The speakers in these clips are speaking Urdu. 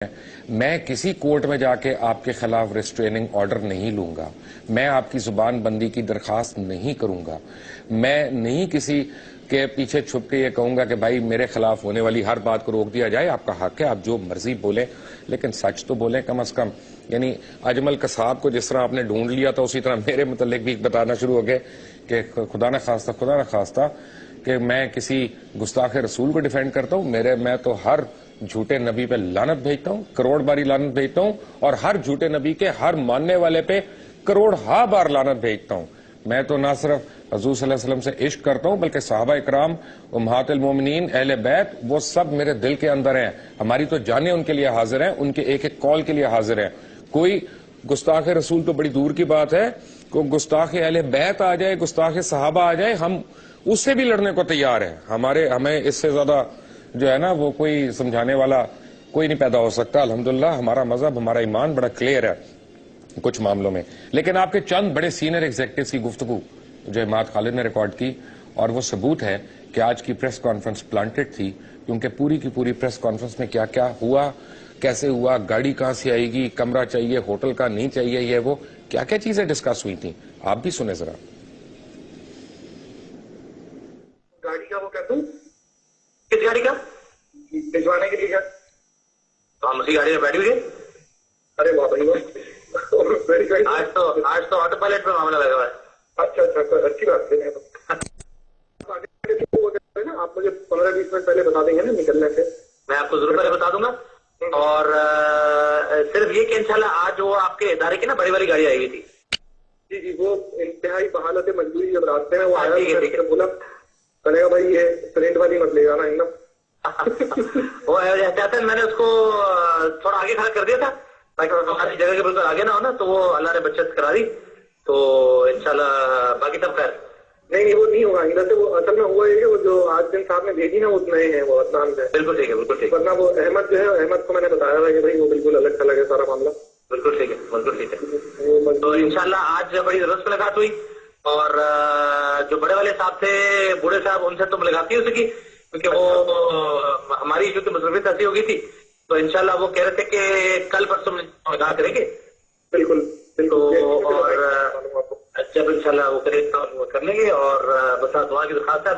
میں کسی کورٹ میں جا کے آپ کے خلاف ریسٹریننگ آرڈر نہیں لوں گا، میں آپ کی زبان بندی کی درخواست نہیں کروں گا، میں نہیں کسی کے پیچھے چھپ کے یہ کہوں گا کہ بھائی میرے خلاف ہونے والی ہر بات کو روک دیا جائے. آپ کا حق ہے، آپ جو مرضی بولیں، لیکن سچ تو بولیں کم از کم. یعنی اجمل قصاب کو جس طرح آپ نے ڈھونڈ لیا تھا اسی طرح میرے متعلق بھی بتانا شروع ہو گئے کہ خدا نہ خواستہ کہ میں کسی گستاخ رسول کو ڈیفینڈ کرتا ہوں. میں تو ہر جھوٹے نبی پہ لعنت بھیجتا ہوں، کروڑ باری لعنت بھیجتا ہوں، اور ہر جھوٹے نبی کے ہر ماننے والے پہ کروڑ ہا بار لعنت بھیجتا ہوں. میں تو نہ صرف حضور صلی اللہ علیہ وسلم سے عشق کرتا ہوں بلکہ صحابہ اکرام، امہات المومنین، اہل بیت، وہ سب میرے دل کے اندر ہیں. ہماری تو جانیں ان کے لیے حاضر ہیں، ان کے ایک ایک کال کے لیے حاضر ہیں. کوئی گستاخ رسول تو بڑی دور کی بات ہے، کوئی گستاخ اہل بیت آ جائے، گستاخ صحابہ آ جائے، ہم اس سے بھی لڑنے کو تیار ہیں. ہمیں اس سے زیادہ جو ہے نا وہ کوئی سمجھانے والا کوئی نہیں پیدا ہو سکتا. الحمدللہ ہمارا مذہب، ہمارا ایمان بڑا کلیئر ہے کچھ معاملوں میں. لیکن آپ کے چند بڑے سینئر ایگزیکٹوز کی گفتگو جو اماد خالد نے ریکارڈ کی، اور وہ ثبوت ہے کہ آج کی پریس کانفرنس پلانٹڈ تھی، کیونکہ پوری کی پوری پریس کانفرنس میں کیا کیا ہوا، کیسے ہوا، گاڑی کہاں سے آئے گی، کمرہ چاہیے، ہوٹل کا نہیں چاہیے، یہ وہ کیا کیا چیزیں ڈسکس ہوئی تھیں، آپ بھی سنیں ذرا. گاڑی کا وہ کہتا ہوں، کس گاڑی کا بھجوانے کے لیے کیا ہم اسی گاڑی میں بیٹھی ہوئی ہے. ارے واہ بھائی آج تو آٹو پائلٹ پہ معاملہ لگا ہوا ہے. اچھا اچھی بات ہے. آپ مجھے 15-20 منٹ پہلے بتا دیں گے نا نکلنے سے. میں آپ کو ضرور پہلے بتا دوں گا. اور صرف یہ کہ انشاءاللہ آج وہ آپ کے ادارے کی نا بڑی والی گاڑی آئی ہوئی تھی. جی وہ انتہائی بحالت مجبوری جب راستے میں وہ آیا بولا کرے گا بھائی یہ سلینٹ والی مت لے جانا ایک دم. وہ احتیاطاً میں نے اس کو تھوڑا آگے کھڑا کر دیا تھا تاکہ ہماری جگہ کے بالکل آگے نہ ہونا، تو وہ اللہ نے بچت کرا دی. تو انشاءاللہ باقی سب خیر. نہیں وہ نہیں ہوگا ادھر سے. وہ اصل میں ہوا ہے کہ وہ جو آج دن صاحب نے بھیجی نا وہ نئے ہیں، وہ عدنان سے. بالکل ٹھیک ہے، بالکل ٹھیک. ورنہ وہ احمد جو ہے، احمد کو میں نے بتایا تھا کہ بھائی وہ بالکل الگ تھلگ ہے سارا معاملہ. بالکل ٹھیک ہے، بالکل ٹھیک ہے. تو انشاءاللہ آج بڑی ضرورت ملاقات ہوئی، اور جو بڑے والے صاحب تھے، بوڑھے صاحب، ان سے تو ملاقات نہیں ہو سکی کیونکہ وہ ہماری جو کہ مصروفیت ایسی ہو گئی تھی. تو انشاءاللہ وہ کہہ رہے تھے کہ کل پرسوں ملاقات کریں گے. بالکل بالکل. اور جب انشاءاللہ وہ کرے وہ کر لیں گے. اور بس دعا کی درخواست ہے.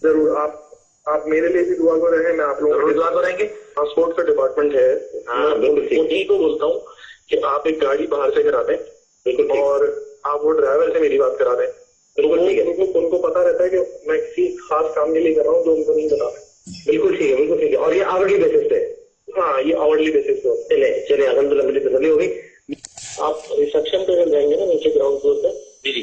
ضرور آپ میرے لیے بھی دعا کو رہیں، میں آپ لوگوں کو دعا کو رہیں گے. ٹرانسپورٹ کا ڈپارٹمنٹ ہے، انہیں کو بولتا ہوں کہ آپ ایک گاڑی باہر سے کرا دیں. بالکل. اور آپ وہ ڈرائیور سے میری بات کرا دیں. ان کو پتا رہتا ہے کہ میں کسی خاص کام کے لیے کر رہا ہوں جو ان کو نہیں بتا. بالکل ٹھیک ہے، بالکل ٹھیک ہے. اور یہ آورلی بیسس پہ. ہاں یہ آورلی بیسس پہ. چلے الحمدللہ میری تسلی ہوگی. آپ ریسپشن پہ جائیں گے نا نیچے گراؤنڈ فلور پہ. جی جی.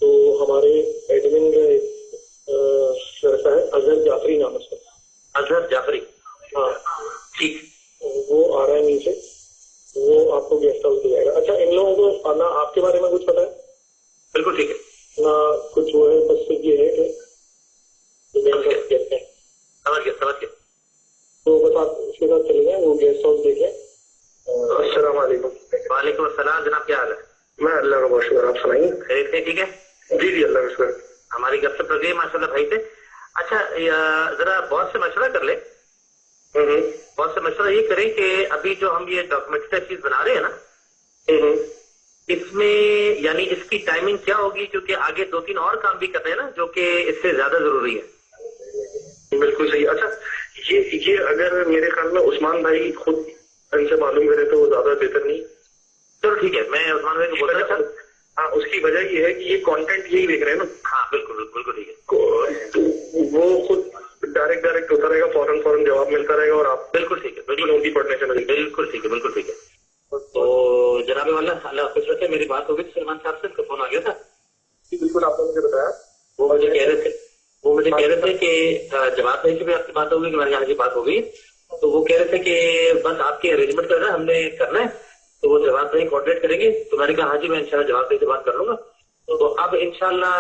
تو ہمارے ایڈمن لڑکا ہے اظہر جعفری نام اس کا. اظہر جعفری. ہاں ٹھیک. وہ آ رہا ہے نیچے، وہ آپ کو گیسٹ ہاؤس دے جائے گا. اچھا ان لوگوں کو نہ آپ کے بارے میں کچھ پتا ہے؟ بالکل ٹھیک ہے. نہ کچھ وہ ہے، بس یہ ہے کہ سمجھ گیا. تو بس آپ اس کے ساتھ چلے جائیں، وہ گیسٹ ہاؤس دیکھیں. السلام علیکم. وعلیکم السلام جناب، کیا حال ہے؟ میں اللہ کا بہت شکر. آپ سنائیے. خیریت سے ٹھیک ہے؟ جی جی اللہ کا شکر. ہماری گپ شپ لگ گئی ماشاء اللہ بھائی سے. اچھا ذرا بہت سے مشورہ کر لیں. بہت سے مشورہ یہ کریں کہ ابھی جو ہم یہ ڈاکومنٹ چیز بنا رہے ہیں نا، اس میں یعنی اس کی ٹائمنگ کیا ہوگی، کیونکہ آگے 2-3 اور کام بھی کرنے ہیں نا جو کہ اس سے زیادہ ضروری ہے. بالکل صحیح. اچھا یہ اگر میرے خیال میں عثمان بھائی خود ان سے معلوم کرے تو وہ زیادہ بہتر نہیں. چلو ٹھیک ہے، میں عثمان بھائی کو بولتا ہوں. ہاں اس کی وجہ یہ ہے کہ یہ کانٹینٹ یہی دیکھ رہے ہیں نا. ہاں بالکل بالکل ٹھیک ہے. وہ خود ڈائریکٹ ہوتا رہے گا، فوراً جواب ملتا رہے گا، اور آپ بالکل ٹھیک ہے، بالکل ان کی پڑھنے سے بالکل ٹھیک ہے، بالکل ٹھیک ہے. تو جناب والا اللہ خوش رکھے. میری بات ہو گئی سلمان صاحب سے، ان کا فون آ گیا تھا. جی بالکل آپ نے مجھے بتایا. وہ مجھے کہہ رہے تھے کہ جواب بھائی سے بھی آپ کی بات ہو گئی کہ ہمارے یہاں کی بات ہو گئی. تو وہ کہہ رہے تھے کہ بس آپ کی ارینجمنٹ کرنا ہے، ہم نے کرنا ہے. تو وہ جواب بھائی کوآرڈینیٹ کریں گے. تو میں نے کہا ہاں جی میں انشاءاللہ جواب بھائی سے بات کر لوں گا. تو اب انشاءاللہ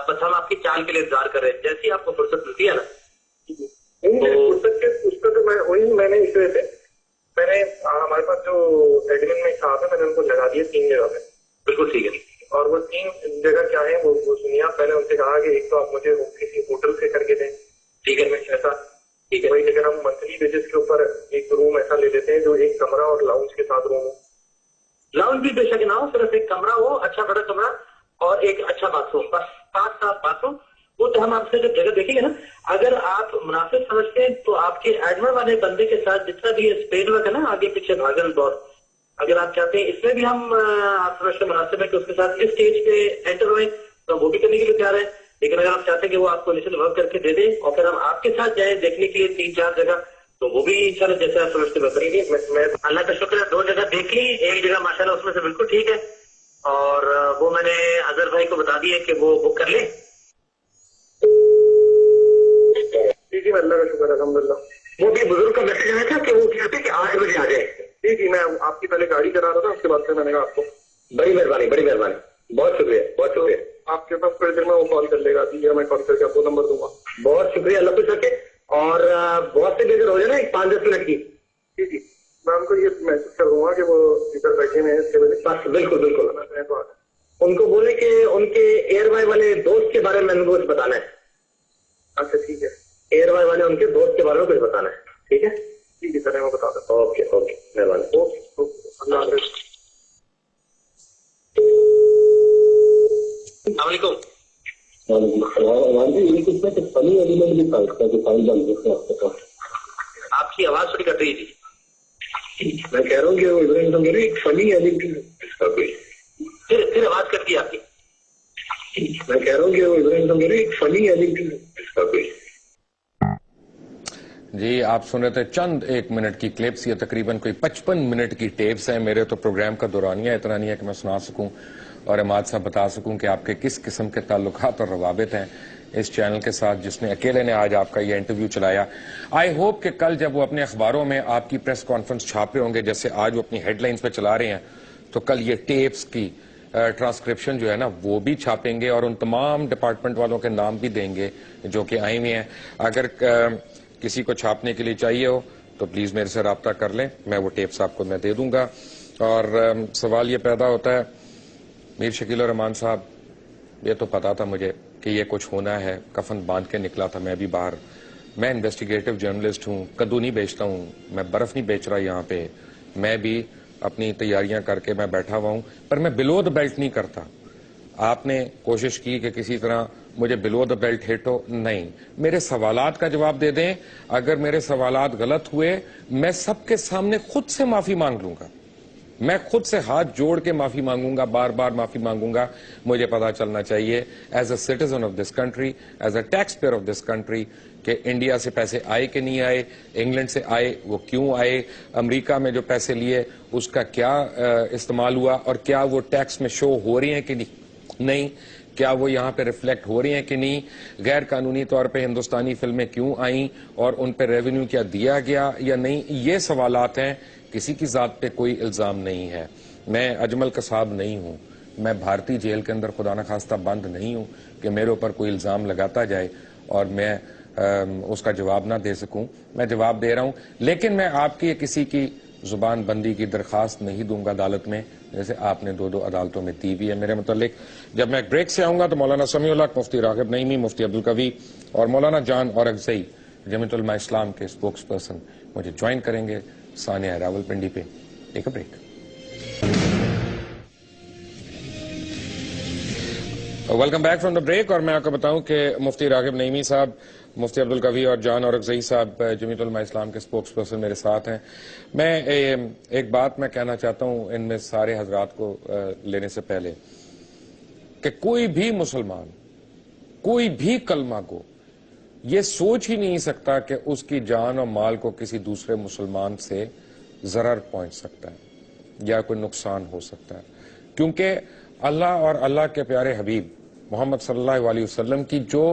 بس ہم آپ کی چال کے لیے انتظار کر رہے ہیں. جیسی آپ کو فرصت ملتی ہے نا. فرصت کے اس کا تو میں نے اس وجہ سے میں نے ہمارے پاس جو ایڈمن میں صاحب ہے میں نے ان کو لگا دیا 3 جگہ پہ. بالکل ٹھیک ہے. اور وہ 3 جگہ کیا ہے وہ سنیے آپ. میں نے ان سے کہا کہ ایک تو آپ مجھے کسی ہوٹل سے کر کے دیں. ٹھیک ہے. میں ایسا ٹھیک ہے. وہی اگر ہم منتھلی بیسس کے اوپر ایک روم ایسا لے لیتے ہیں جو ایک کمرہ اور لاؤنج کے ساتھ روم ہو. لاؤنج بھی بے شک نہ ہو, صرف ایک کمرہ ہو, اچھا بڑا کمرہ اور ایک اچھا باتھ روم, بس 5-7 باتھ روم. وہ تو ہم آپ سے جب جگہ دیکھیں گے نا, اگر آپ مناسب سمجھتے ہیں تو آپ کے ایڈمن والے بندے کے ساتھ جتنا بھی اسپیڈ ورک ہے نا, آگے پیچھے بھاگن دور, اگر آپ چاہتے ہیں اس میں بھی ہم آپ سمجھتے مناسب ہے کہ اس کے ساتھ اس اسٹیج پہ انٹر ہوئے تو وہ بھی کرنے کے لیے تیار ہے. لیکن اگر آپ چاہتے ہیں کہ وہ آپ کو انیشل ورک کر کے دے دیں اور پھر ہم آپ کے ساتھ جائیں دیکھنے کے لیے 3-4 جگہ, تو وہ بھی انشاءاللہ جیسے آپ سمجھتے بہتر. میں اللہ کا شکر ہے 2 جگہ دیکھ لی, ایک جگہ ماشاءاللہ اس میں سے بالکل ٹھیک ہے, اور وہ میں نے اظہر بھائی کو بتا دیا کہ وہ بک کر لیں. جی اللہ کا شکر الحمدللہ. وہ بھی بزرگ کا میسج آیا تھا کہ وہ کہتے کہ 8 بجے آ جائے. جی میں آپ کی پہلے گاڑی کرا رہا تھا, اس کے بعد سے میں نے کہا آپ کو. بڑی مہربانی, بڑی مہربانی, بہت شکریہ, بہت شکریہ. آپ کے پاس تھوڑی دیر میں وہ کال کر لے گا, ٹھیک ہے, میں کال کر کے آپ کو نمبر دوں گا. بہت شکریہ, اللہ خوش رکھے. اور بہت سے بھی اگر ہو جائے نا 5-10 منٹ کی. جی میں ان کو یہ میسج کر دوں گا کہ وہ ادھر بیٹھے ہیں اس کے وجہ. بس بالکل بالکل, ان کو بولے کہ ان کے ایئر وائی والے دوست کے بارے میں ان کو کچھ بتانا ہے. اچھا ٹھیک ہے. ایئر وائی والے ان کے دوست کے بارے میں کچھ بتانا ہے, ٹھیک ہے. ٹھیک ہے سر, میں بتا دیتا ہوں. اوکے اوکے, مہربانی. اوکے, اللہ حافظ. السلام علیکم. آپ کی آواز تھوڑی کٹ رہی تھی. میں کہہ رہا ہوں کہ وہ ابراہیم تو میرے ایک فنی کوئی پھر آواز کٹ گئی آپ کی. میں کہہ رہا ہوں کہ وہ ابراہیم تو میرے ایک فنی کوئی. جی آپ سن رہے تھے چند 1 منٹ کی کلپس, یہ تقریباً کوئی 55 منٹ کی ٹیپس ہیں. میرے تو پروگرام کا دورانیہ اتنا نہیں ہے کہ میں سنا سکوں اور عماد صاحب بتا سکوں کہ آپ کے کس قسم کے تعلقات اور روابط ہیں اس چینل کے ساتھ جس نے اکیلے نے آج آپ کا یہ انٹرویو چلایا. آئی ہوپ کہ کل جب وہ اپنے اخباروں میں آپ کی پریس کانفرنس چھاپ رہے ہوں گے, جیسے آج وہ اپنی ہیڈ لائنز پہ چلا رہے ہیں, تو کل یہ ٹیپس کی ٹرانسکرپشن جو ہے نا وہ بھی چھاپیں گے اور ان تمام ڈپارٹمنٹ والوں کے نام بھی دیں گے جو کہ آئے ہوئے ہیں. اگر کسی کو چھاپنے کے لیے چاہیے ہو تو پلیز میرے سے رابطہ کر لیں, میں وہ ٹیپس آپ کو میں دے دوں گا. اور سوال یہ پیدا ہوتا ہے, میر شکیل الرحمان صاحب, یہ تو پتا تھا مجھے کہ یہ کچھ ہونا ہے, کفن باندھ کے نکلا تھا میں بھی باہر. میں انویسٹیگیٹو جرنلسٹ ہوں, کدو نہیں بیچتا ہوں, میں برف نہیں بیچ رہا یہاں پہ, میں بھی اپنی تیاریاں کر کے میں بیٹھا ہوا ہوں, پر میں بلو دا بیلٹ نہیں کرتا. آپ نے کوشش کی کہ کسی طرح مجھے بلو دا بیلٹ ہٹ ہو, نہیں, میرے سوالات کا جواب دے دیں. اگر میرے سوالات غلط ہوئے میں سب کے سامنے خود سے معافی مانگ لوں گا, میں خود سے ہاتھ جوڑ کے معافی مانگوں گا, بار بار معافی مانگوں گا. مجھے پتا چلنا چاہیے as a citizen of this country, as a taxpayer of this country, کہ انڈیا سے پیسے آئے کہ نہیں آئے, انگلینڈ سے آئے وہ کیوں آئے, امریکہ میں جو پیسے لیے اس کا کیا استعمال ہوا, اور کیا وہ ٹیکس میں شو ہو رہے ہیں کہ نہیں, کیا وہ یہاں پہ ریفلیکٹ ہو رہی ہیں کہ نہیں, غیر قانونی طور پہ ہندوستانی فلمیں کیوں آئیں اور ان پہ ریونیو کیا دیا گیا یا نہیں. یہ سوالات ہیں, کسی کی ذات پہ کوئی الزام نہیں ہے. میں اجمل قصاب نہیں ہوں, میں بھارتی جیل کے اندر خدا نخواستہ بند نہیں ہوں کہ میرے اوپر کوئی الزام لگاتا جائے اور میں اس کا جواب نہ دے سکوں. میں جواب دے رہا ہوں, لیکن میں آپ کی کسی کی زبان بندی کی درخواست نہیں دوں گا عدالت میں, جیسے آپ نے 2 عدالتوں میں دی ہوئی ہے میرے متعلق. جب میں ایک بریک سے آؤں گا تو مولانا سمیع الحق, مفتی راغب نعیمی, مفتی عبدالقوی اور مولانا جان اورکزئی جمیعۃ علماء اسلام کے اسپوکس پرسن مجھے جوائن کریں گے سانیہ راولپنڈی پہ. Take a break. Welcome back from the break. اور میں آپ کو بتاؤں کہ مفتی راغب نعیمی صاحب, مفتی عبدالقوی اور جان اورکزئی صاحب جمیعۃ علماء اسلام کے اسپوکس پرسن میرے ساتھ ہیں. میں ایک بات میں کہنا چاہتا ہوں ان میں سارے حضرات کو لینے سے پہلے, کہ کوئی بھی مسلمان کوئی بھی کلمہ کو یہ سوچ ہی نہیں سکتا کہ اس کی جان اور مال کو کسی دوسرے مسلمان سے ضرر پہنچ سکتا ہے یا کوئی نقصان ہو سکتا ہے, کیونکہ اللہ اور اللہ کے پیارے حبیب محمد صلی اللہ علیہ وسلم کی جو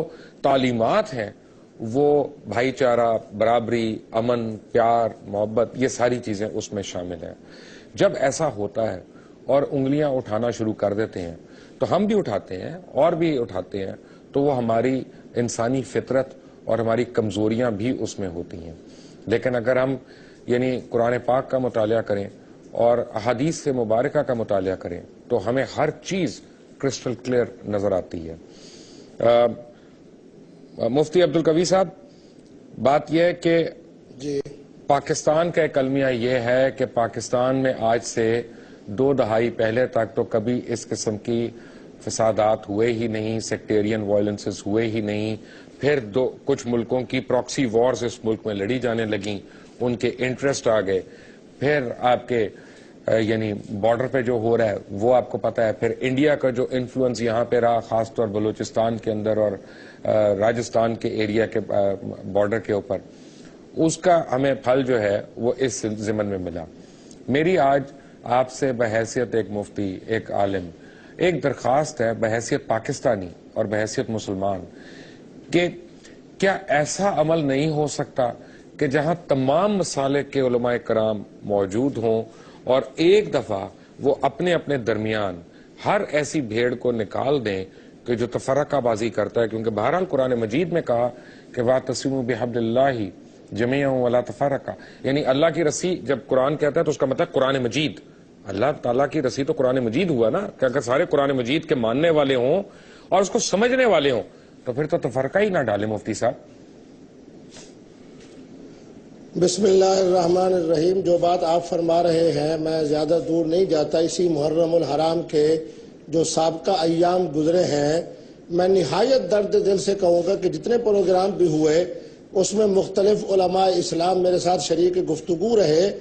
تعلیمات ہیں وہ بھائی چارہ, برابری, امن, پیار, محبت, یہ ساری چیزیں اس میں شامل ہیں. جب ایسا ہوتا ہے اور انگلیاں اٹھانا شروع کر دیتے ہیں تو ہم بھی اٹھاتے ہیں اور بھی اٹھاتے ہیں, تو وہ ہماری انسانی فطرت اور ہماری کمزوریاں بھی اس میں ہوتی ہیں. لیکن اگر ہم یعنی قرآن پاک کا مطالعہ کریں اور احادیث سے مبارکہ کا مطالعہ کریں تو ہمیں ہر چیز کرسٹل کلیئر نظر آتی ہے. مفتی عبدالقوی صاحب, بات یہ ہے کہ جی پاکستان کا ایک المیہ یہ ہے کہ پاکستان میں آج سے 2 دہائی پہلے تک تو کبھی اس قسم کی فسادات ہوئے ہی نہیں، سیکٹیرین وائلنسز ہوئے ہی نہیں. پھر کچھ ملکوں کی پراکسی وارز اس ملک میں لڑی جانے لگیں، ان کے انٹرسٹ آ گئے. پھر آپ کے یعنی بارڈر پہ جو ہو رہا ہے وہ آپ کو پتا ہے. پھر انڈیا کا جو انفلوئنس یہاں پہ رہا، خاص طور بلوچستان کے اندر اور راجستھان کے ایریا کے بارڈر کے اوپر، اس کا ہمیں پھل جو ہے وہ اس ضمن میں ملا. میری آج آپ سے بحیثیت ایک مفتی، ایک عالم، ایک درخواست ہے بحیثیت پاکستانی اور بحیثیت مسلمان کہ کیا ایسا عمل نہیں ہو سکتا کہ جہاں تمام مسالک کے علماء کرام موجود ہوں اور ایک دفعہ وہ اپنے اپنے درمیان ہر ایسی بھیڑ کو نکال دیں کہ جو تفرقہ بازی کرتا ہے. کیونکہ بہرحال قرآن مجید میں کہا کہ وَاعْتَصِمُوا بِحَبْلِ اللَّهِ جَمِيعًا وَلَا تَفَرَّقُوا، یعنی اللہ کی رسی جب قرآن کہتا ہے تو اس کا مطلب قرآن مجید. اللہ تعالیٰ کی رسی تو قرآن مجید ہوا نا، کہ اگر سارے قرآن مجید کے ماننے والے ہوں اور اس کو سمجھنے والے ہوں تو پھر تو تفرقہ ہی نہ ڈالے مفتی صاحب. بسم اللہ الرحمن الرحیم. جو بات آپ فرما رہے ہیں میں زیادہ دور نہیں جاتا. اسی محرم الحرام کے جو سابقہ ایام گزرے ہیں، میں نہایت درد دل سے کہوں گا کہ جتنے پروگرام بھی ہوئے اس میں مختلف علماء اسلام میرے ساتھ شریک گفتگو رہے.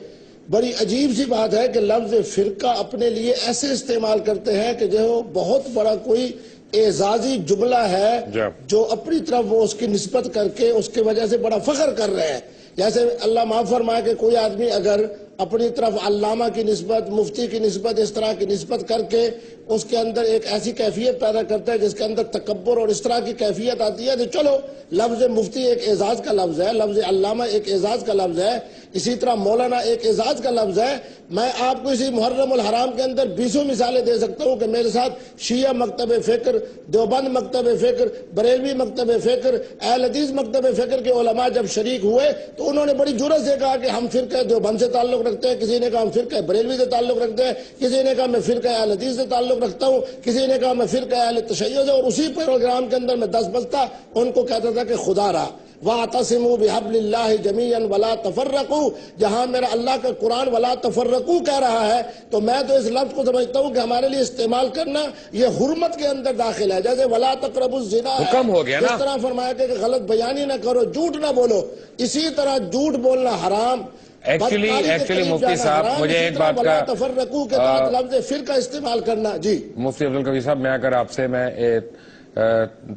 بڑی عجیب سی بات ہے کہ لفظ فرقہ اپنے لیے ایسے استعمال کرتے ہیں کہ جو بہت بڑا کوئی اعزازی جملہ ہے جو اپنی طرف وہ اس کی نسبت کر کے اس کی وجہ سے بڑا فخر کر رہے ہیں. جیسے اللہ معاف فرمائے کہ کوئی آدمی اگر اپنی طرف علامہ کی نسبت، مفتی کی نسبت، اس طرح کی نسبت کر کے اس کے اندر ایک ایسی کیفیت پیدا کرتا ہے جس کے اندر تکبر اور اس طرح کی کیفیت آتی ہے، تو چلو لفظ مفتی ایک اعزاز کا لفظ ہے، لفظ علامہ ایک اعزاز کا لفظ ہے، اسی طرح مولانا ایک اعزاز کا لفظ ہے. میں آپ کو اسی محرم الحرام کے اندر 20 مثالیں دے سکتا ہوں کہ میرے ساتھ شیعہ مکتب فکر، دیوبند مکتب فکر، بریلوی مکتب فکر، اہل حدیث مکتب فکر کے علماء جب شریک ہوئے تو انہوں نے بڑی جرأت سے کہا کہ ہم فرقہ دیوبند سے تعلق رکھتے ہیں، کسی نے کہا ہم فرقہ بریلوی سے تعلق رکھتے ہیں، کسی نے کہا میں فرقہ اہل حدیث سے تعلق رکھتا ہوں، کسی نے کہا میں فرقہ اہل تشیع سے. اور اسی پروگرام کے اندر میں 10 بجتا ان کو کہتا تھا کہ خدا را وَاعْتَصِمُوا بِحَبْلِ اللَّهِ جَمِيعًا وَلَا تَفَرَّقُوا. جہاں میرا اللہ کا قرآن وَلَا تَفَرَّقُوا کہہ رہا ہے تو میں تو اس لفظ کو سمجھتا ہوں کہ ہمارے لیے استعمال کرنا یہ حرمت کے اندر داخل ہے. جیسے وَلَا تَقْرَبُوا الزِّنَا حکم ہو گیا نا، اس طرح فرمایا کہ غلط بیانی نہ کرو، جھوٹ نہ بولو. اسی طرح جھوٹ بولنا حرام. ایکچولی مفتی صاحب مجھے ایک بات کا تفرقو کے بعد لفظ فرقہ استعمال کرنا. جی مفتی عبدالقوی صاحب، میں اگر آپ سے میں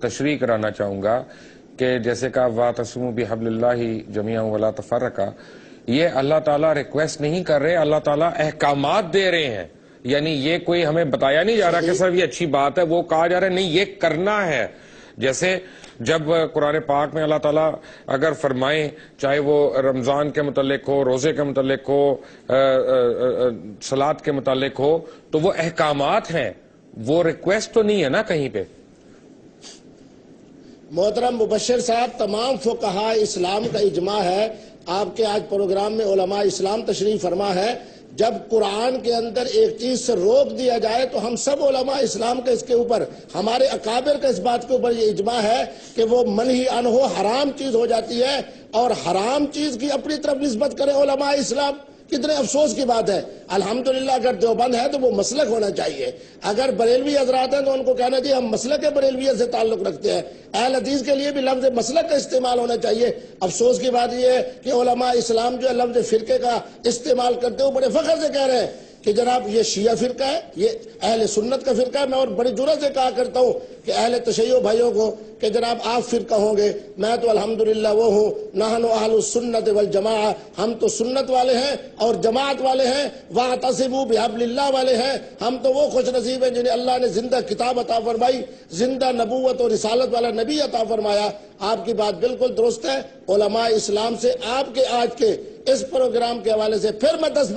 تشریح کرانا چاہوں گا کہ جیسے کہا وَاعْتَصِمُوا بِحَبْلِ اللَّهِ جَمِيعًا وَلَا تَفَرَّقُوا، یہ اللہ تعالیٰ ریکویسٹ نہیں کر رہے، اللہ تعالیٰ احکامات دے رہے ہیں. یعنی یہ کوئی ہمیں بتایا نہیں جا رہا کہ صرف یہ اچھی بات ہے، وہ کہا جا رہا ہے نہیں یہ کرنا ہے. جیسے جب قرآن پاک میں اللہ تعالیٰ اگر فرمائیں، چاہے وہ رمضان کے متعلق ہو، روزے کے متعلق ہو، صلاۃ کے متعلق ہو، تو وہ احکامات ہیں، وہ ریکویسٹ تو نہیں ہے نا کہیں پہ. محترم مبشر صاحب، تمام فقہاء اسلام کا اجماع ہے، آپ کے آج پروگرام میں علماء اسلام تشریف فرما ہے، جب قرآن کے اندر ایک چیز سے روک دیا جائے تو ہم سب علماء اسلام کا اس کے اوپر، ہمارے اکابر کا اس بات کے اوپر یہ اجماع ہے کہ وہ منہی عنہ حرام چیز ہو جاتی ہے، اور حرام چیز کی اپنی طرف نسبت کرے علماء اسلام. کتنے افسوس کی بات ہے. الحمدللہ اگر دیوبند ہے تو وہ مسلک ہونا چاہیے، اگر بریلوی حضرات ہیں تو ان کو کہنا چاہیے ہم مسلک بریلویت سے تعلق رکھتے ہیں. اہل حدیث کے لیے بھی لفظ مسلک کا استعمال ہونا چاہیے. افسوس کی بات یہ ہے کہ علماء اسلام جو ہے لفظ فرقے کا استعمال کرتے ہوئے بڑے فخر سے کہہ رہے ہیں کہ جناب یہ شیعہ فرقہ ہے، یہ اہل سنت کا فرقہ ہے. میں اور بڑی جرأت سے کہا کرتا ہوں کہ اہل تشیع بھائیوں کو کہ جناب آپ فرقہ ہوں گے، میں تو الحمدللہ وہ ہوں، نحن اہل السنت والجماعہ، ہم تو سنت والے ہیں اور جماعت والے ہیں، واعتصموا بحبل اللہ والے ہیں. ہم تو وہ خوش نصیب ہیں جنہیں اللہ نے زندہ کتاب عطا فرمائی، زندہ نبوت اور رسالت والا نبی عطا فرمایا. آپ کی بات بالکل درست ہے. علماء اسلام سے آپ کے آج کے اس پروگرام کے حوالے سے پھر میں 10